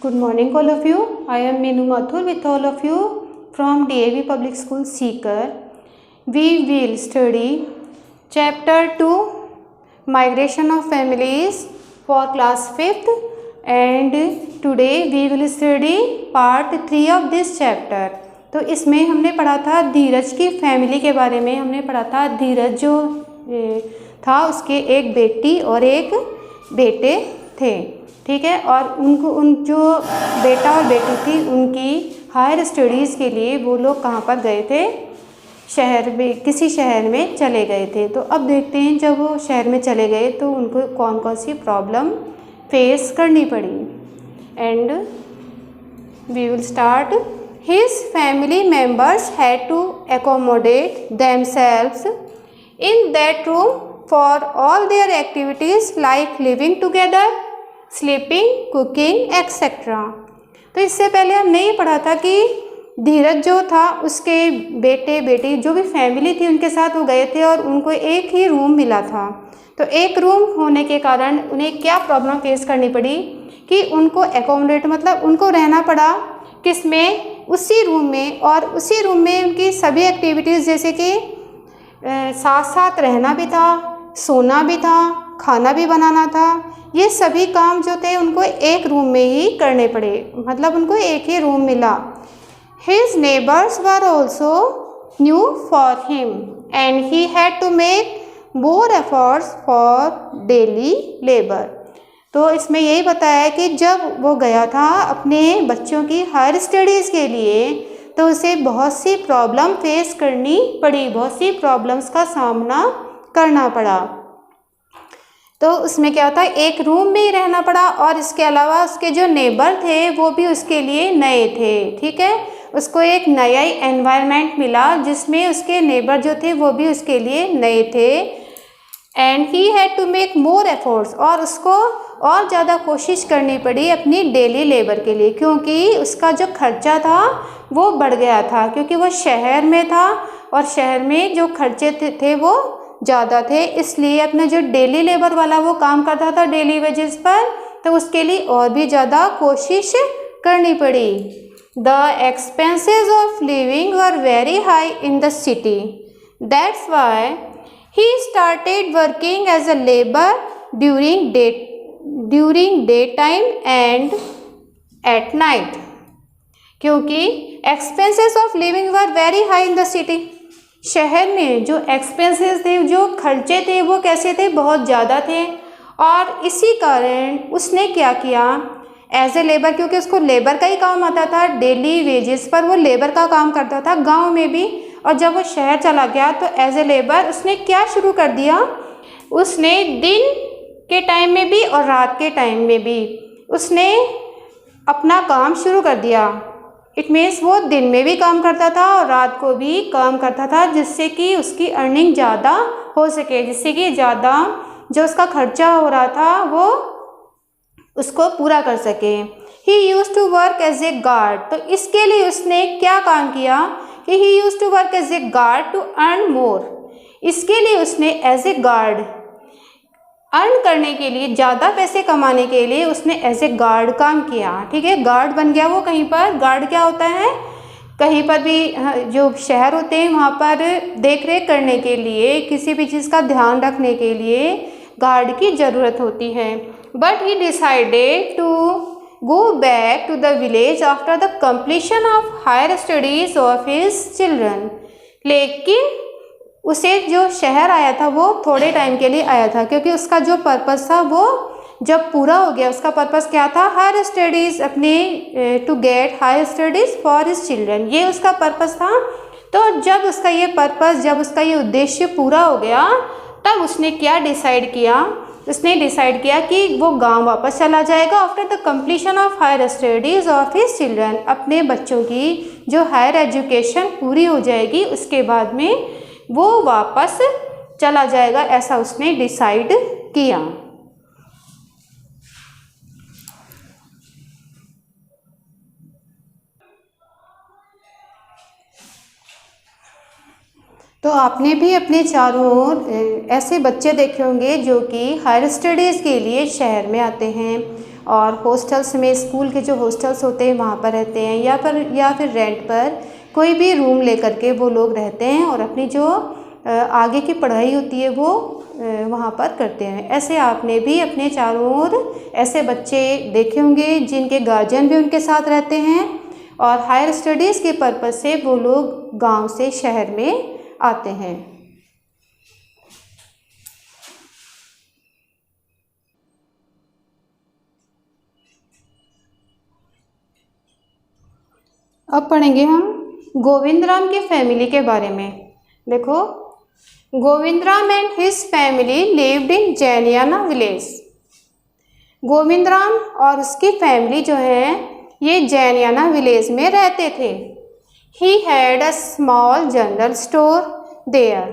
Good morning all of you. I am Meenu Mathur with all of you from DAV Public School Seeker. We will study Chapter 2 Migration of Families for class 5th, and today we will study part 3 of this chapter. तो इसमें हमने पढ़ा था धीरज की family के बारे में। हमने पढ़ा था धीरज जो था उसके एक बेटी और एक बेटे थे, ठीक है। और उन जो बेटा और बेटी थी उनकी हायर स्टडीज़ के लिए वो लोग कहाँ पर गए थे, शहर में, किसी शहर में चले गए थे। तो अब देखते हैं जब वो शहर में चले गए तो उनको कौन कौन सी प्रॉब्लम फेस करनी पड़ी। And we will start. His family members had to accommodate themselves in that room for all their activities like living together, sleeping, cooking etcetera. तो इससे पहले हमने ये पढ़ा था कि धीरज जो था उसके बेटे बेटी जो भी फैमिली थी उनके साथ वो गए थे और उनको एक ही रूम मिला था। तो एक रूम होने के कारण उन्हें क्या प्रॉब्लम फेस करनी पड़ी कि उनको एकोमोडेट मतलब उनको रहना पड़ा किस में, उसी रूम में। और उसी रूम में उनकी सभी एक्टिविटीज़ जैसे कि साथ साथ रहना भी था, सोना भी था, खाना भी बनाना था, ये सभी काम जो थे उनको एक रूम में ही करने पड़े, मतलब उनको एक ही रूम मिला। His neighbors were also new for him and he had to make more efforts for daily labor। तो इसमें यही बताया है कि जब वो गया था अपने बच्चों की हायर स्टडीज़ के लिए तो उसे बहुत सी प्रॉब्लम फेस करनी पड़ी, बहुत सी प्रॉब्लम्स का सामना करना पड़ा। तो उसमें क्या होता है, एक रूम में ही रहना पड़ा और इसके अलावा उसके जो नेबर थे वो भी उसके लिए नए थे, ठीक है। उसको एक नया ही एनवायरनमेंट मिला जिसमें उसके नेबर जो थे वो भी उसके लिए नए थे। And he had to make more efforts, और उसको और ज़्यादा कोशिश करनी पड़ी अपनी डेली लेबर के लिए, क्योंकि उसका जो खर्चा था वो बढ़ गया था, क्योंकि वो शहर में था और शहर में जो खर्चे थे वो ज़्यादा थे। इसलिए अपना जो डेली लेबर वाला वो काम करता था डेली वेजेस पर, तो उसके लिए और भी ज़्यादा कोशिश करनी पड़ी। The expenses of living were very high in the city, that's why he started working as a labour during day time and at night. क्योंकि expenses of living were very high in the city, शहर में जो expenses थे, जो खर्चे थे वो कैसे थे, बहुत ज़्यादा थे। और इसी कारण उसने क्या किया, एज ए लेबर, क्योंकि उसको लेबर का ही काम आता था, डेली वेजेस पर वो लेबर का काम करता था गांव में भी। और जब वो शहर चला गया तो एज ए लेबर उसने क्या शुरू कर दिया, उसने दिन के टाइम में भी और रात के टाइम में भी उसने अपना काम शुरू कर दिया। इट मीन्स वो दिन में भी काम करता था और रात को भी काम करता था, जिससे कि उसकी अर्निंग ज़्यादा हो सके, जिससे कि ज़्यादा जो उसका खर्चा हो रहा था वो उसको पूरा कर सके। He use to work as a guard, तो इसके लिए उसने क्या काम किया कि he use to work as a guard to earn more. इसके लिए उसने एज ए गार्ड अर्न करने के लिए, ज़्यादा पैसे कमाने के लिए उसने एज ए गार्ड काम किया, ठीक है। गार्ड बन गया वो कहीं पर। गार्ड क्या होता है, कहीं पर भी जो शहर होते हैं वहाँ पर देख रेख करने के लिए, किसी भी चीज़ का ध्यान रखने के लिए गार्ड की ज़रूरत होती है। But he decided to go back to the village after the completion of higher studies of his children. लेकिन उसे जो शहर आया था वो थोड़े टाइम के लिए आया था, क्योंकि उसका जो पर्पस था वो जब पूरा हो गया, उसका पर्पस क्या था, हायर स्टडीज़, अपने to get higher studies for his children, ये उसका पर्पस था। तो जब उसका ये पर्पस, जब उसका ये उद्देश्य पूरा हो गया तब उसने क्या डिसाइड किया, उसने डिसाइड किया कि वो गांव वापस चला जाएगा after the completion of higher studies of his children. अपने बच्चों की जो हायर एजुकेशन पूरी हो जाएगी उसके बाद में वो वापस चला जाएगा, ऐसा उसने डिसाइड किया। तो आपने भी अपने चारों ओर ऐसे बच्चे देखे होंगे जो कि हायर स्टडीज़ के लिए शहर में आते हैं और हॉस्टल्स में स्कूल के जो हॉस्टल्स होते हैं वहाँ पर रहते हैं, या फिर रेंट पर कोई भी रूम लेकर के वो लोग रहते हैं और अपनी जो आगे की पढ़ाई होती है वो वहाँ पर करते हैं। ऐसे आपने भी अपने चारों ओर ऐसे बच्चे देखे होंगे जिनके गार्जियन भी उनके साथ रहते हैं और हायर स्टडीज़ के पर्पज़ से वो लोग गांव से शहर में आते हैं। अब पढ़ेंगे हम गोविंदराम की फैमिली के बारे में। देखो, Govindram and his family lived in Jainiyana village. Govindram और उसकी फैमिली जो है ये जैनियाना विलेज में रहते थे। He had a small general store there.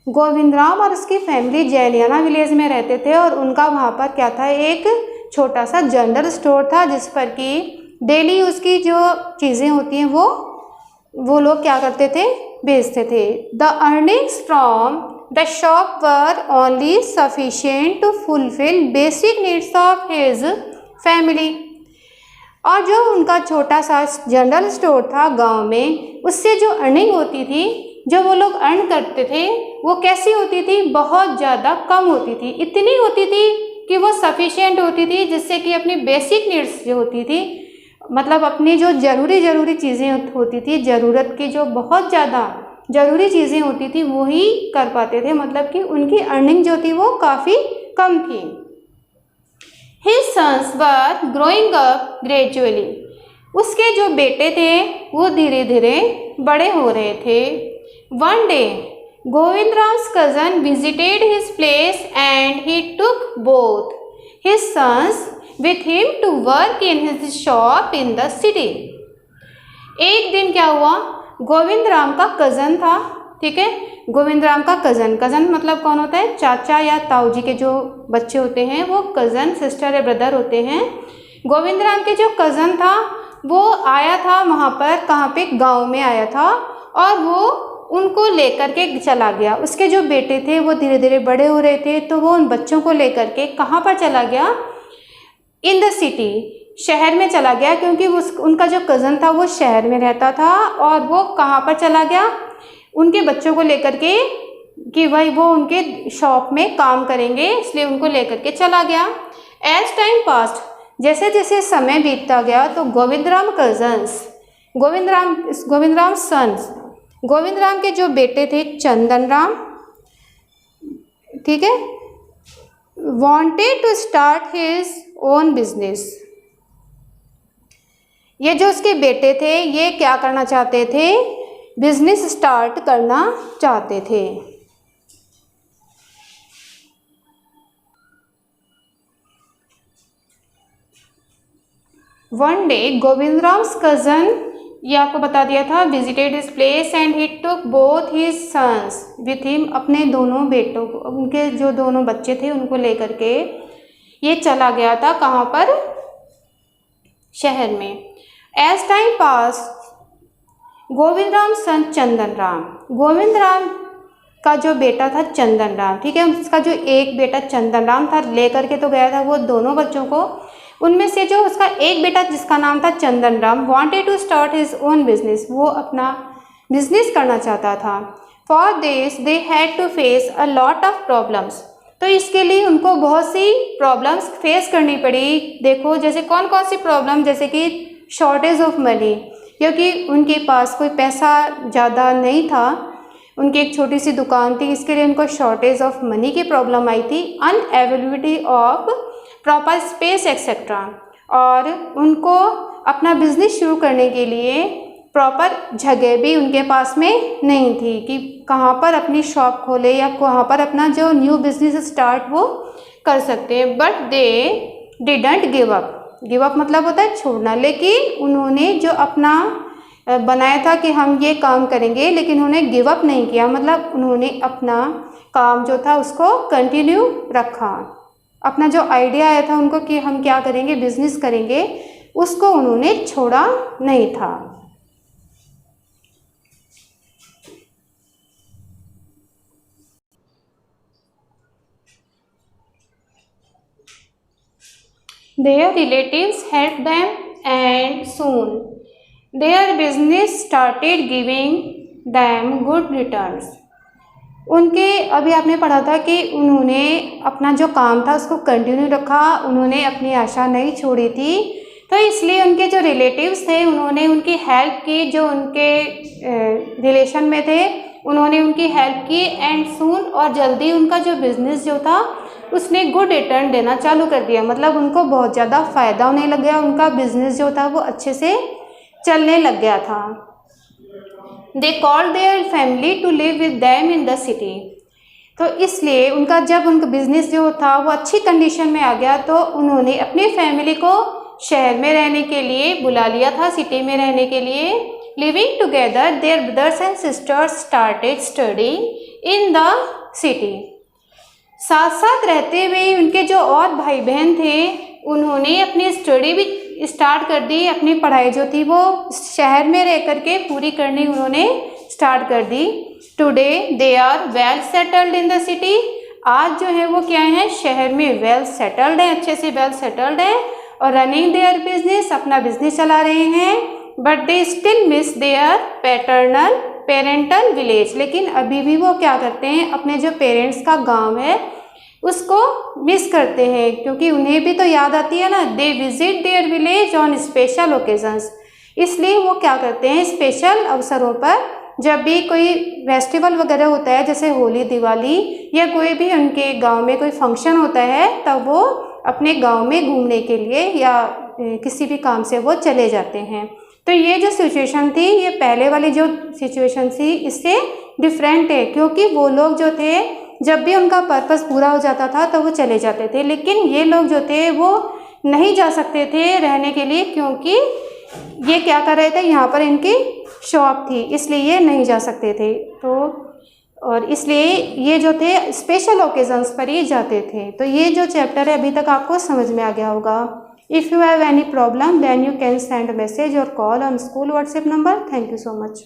Govindram और उसकी फैमिली जैनियाना विलेज में रहते थे और उनका वहाँ पर क्या था, एक छोटा सा जनरल स्टोर था जिस पर कि डेली उसकी जो चीज़ें होती हैं वो लोग क्या करते थे, बेचते थे। The earnings from the shop were only sufficient to fulfil basic needs of his family. और जो उनका छोटा सा जनरल स्टोर था गांव में, उससे जो अर्निंग होती थी, जो वो लोग अर्न करते थे, वो कैसी होती थी, बहुत ज़्यादा कम होती थी। इतनी होती थी कि वो सफिशिएंट होती थी जिससे कि अपनी बेसिक नीड्स जो होती थी, मतलब अपनी जो ज़रूरी चीज़ें होती थी, ज़रूरत की जो बहुत ज़्यादा ज़रूरी चीज़ें होती थी वो ही कर पाते थे, मतलब कि उनकी अर्निंग जो थी वो काफ़ी कम थी। His sons were growing up gradually. उसके जो बेटे थे वो धीरे धीरे बड़े हो रहे थे। One day, Govindram's cousin visited his place and he took both his sons with him to work in his shop in the city. एक दिन क्या हुआ, गोविंदराम का कज़न था, ठीक है, गोविंदराम का कज़न मतलब कौन होता है, चाचा या ताऊ जी के जो बच्चे होते हैं वो कज़न, सिस्टर या ब्रदर होते हैं। गोविंदराम के जो कज़न था वो आया था वहाँ पर, कहाँ पे, गांव में आया था और वो उनको लेकर के चला गया। उसके जो बेटे थे वो धीरे धीरे बड़े हो रहे थे तो वो उन बच्चों को लेकर के कहाँ पर चला गया, इन द सिटी, शहर में चला गया, क्योंकि उनका जो कज़न था वो शहर में रहता था और वो कहाँ पर चला गया, उनके बच्चों को लेकर के, कि भाई वो उनके शॉप में काम करेंगे, इसलिए उनको लेकर के चला गया। एज टाइम पास्ट, जैसे जैसे समय बीतता गया तो गोविंदराम कज़न्स, गोविंदराम सन्स, गोविंदराम के जो बेटे थे चंदनराम, ठीक है, wanted to start his own business। ये जो उसके बेटे थे ये क्या करना चाहते थे, बिजनेस स्टार्ट करना चाहते थे। वन डे गोविंदराम्स कज़न, ये आपको बता दिया था, visited his place and he took both his sons with him. अपने दोनों बेटों को, उनके जो दोनों बच्चे थे उनको लेकर के ये चला गया था, कहाँ पर, शहर में। एज टाइम पास, गोविंदराम सन चंदनराम, गोविंदराम का जो बेटा था चंदनराम, ठीक है, उसका जो एक बेटा चंदनराम था लेकर के तो गया था वो दोनों बच्चों को। उनमें से जो उसका एक बेटा जिसका नाम था Chandanram wanted to start his own business, वो अपना बिजनेस करना चाहता था। For this they had to face a lot of problems, तो इसके लिए उनको बहुत सी प्रॉब्लम्स फेस करनी पड़ी। देखो जैसे कौन कौन सी प्रॉब्लम, जैसे कि शॉर्टेज ऑफ मनी, क्योंकि उनके पास कोई पैसा ज़्यादा नहीं था, उनकी एक छोटी सी दुकान थी, इसके लिए उनको शॉर्टेज ऑफ मनी की प्रॉब्लम आई थी। Unavailability of proper space etcetera, और उनको अपना बिजनेस शुरू करने के लिए प्रॉपर जगह भी उनके पास में नहीं थी कि कहाँ पर अपनी शॉप खोले या कहाँ पर अपना जो न्यू बिजनेस स्टार्ट वो कर सकते हैं। But they didn't give up, give up मतलब होता है छोड़ना, लेकिन उन्होंने जो अपना बनाया था कि हम ये काम करेंगे, लेकिन उन्होंने गिव अप नहीं किया, मतलब उन्होंने अपना काम जो था उसको कंटिन्यू रखा। अपना जो आइडिया आया था उनको कि हम क्या करेंगे, बिजनेस करेंगे, उसको उन्होंने छोड़ा नहीं था। Their relatives helped them and soon their business started giving them good returns. उनके अभी आपने पढ़ा था कि उन्होंने अपना जो काम था उसको कंटिन्यू रखा, उन्होंने अपनी आशा नहीं छोड़ी थी, तो इसलिए उनके जो रिलेटिव्स थे उन्होंने उनकी हेल्प की, जो उनके रिलेशन में थे उन्होंने उनकी हेल्प की एंड सून, और जल्दी उनका जो बिज़नेस जो था उसने गुड रिटर्न देना चालू कर दिया, मतलब उनको बहुत ज़्यादा फ़ायदा होने लग गया, उनका बिज़नेस जो था वो अच्छे से चलने लग गया था। They called their family to live with them in the city. तो इसलिए उनका बिज़नेस जो था वो अच्छी कंडीशन में आ गया, तो उन्होंने अपनी फैमिली को शहर में रहने के लिए बुला लिया था, सिटी में रहने के लिए। Living together their brothers and sisters started studying in the city. साथ साथ रहते हुए उनके जो और भाई बहन थे उन्होंने अपनी स्टडी भी स्टार्ट कर दी, अपनी पढ़ाई जो थी वो शहर में रह कर के पूरी करनी उन्होंने स्टार्ट कर दी। Today they are well settled in the city. आज जो है वो क्या है, शहर में वेल सेटल्ड है, अच्छे से वेल सेटल्ड है, और रनिंग देयर बिजनेस, अपना बिजनेस चला रहे हैं। But they still miss their parental village. लेकिन अभी भी वो क्या करते हैं, अपने जो पेरेंट्स का गांव है उसको मिस करते हैं, क्योंकि उन्हें भी तो याद आती है ना। They visit their village on special occasions. इसलिए वो क्या करते हैं, स्पेशल अवसरों पर, जब भी कोई फेस्टिवल वगैरह होता है जैसे होली, दिवाली, या कोई भी उनके गांव में कोई फंक्शन होता है, तब वो अपने गांव में घूमने के लिए या किसी भी काम से वो चले जाते हैं। तो ये जो सिचुएशन थी, ये पहले वाली जो सिचुएशन थी इससे डिफरेंट है, क्योंकि वो लोग जो थे जब भी उनका पर्पस पूरा हो जाता था तो वो चले जाते थे, लेकिन ये लोग जो थे वो नहीं जा सकते थे रहने के लिए, क्योंकि ये क्या कर रहे थे, यहाँ पर इनकी शॉप थी, इसलिए ये नहीं जा सकते थे। तो और इसलिए ये जो थे स्पेशल ओकेजन्स पर ही जाते थे। तो ये जो चैप्टर है अभी तक आपको समझ में आ गया होगा। If you have any problem then you can send message और call on school WhatsApp number. Thank you so much.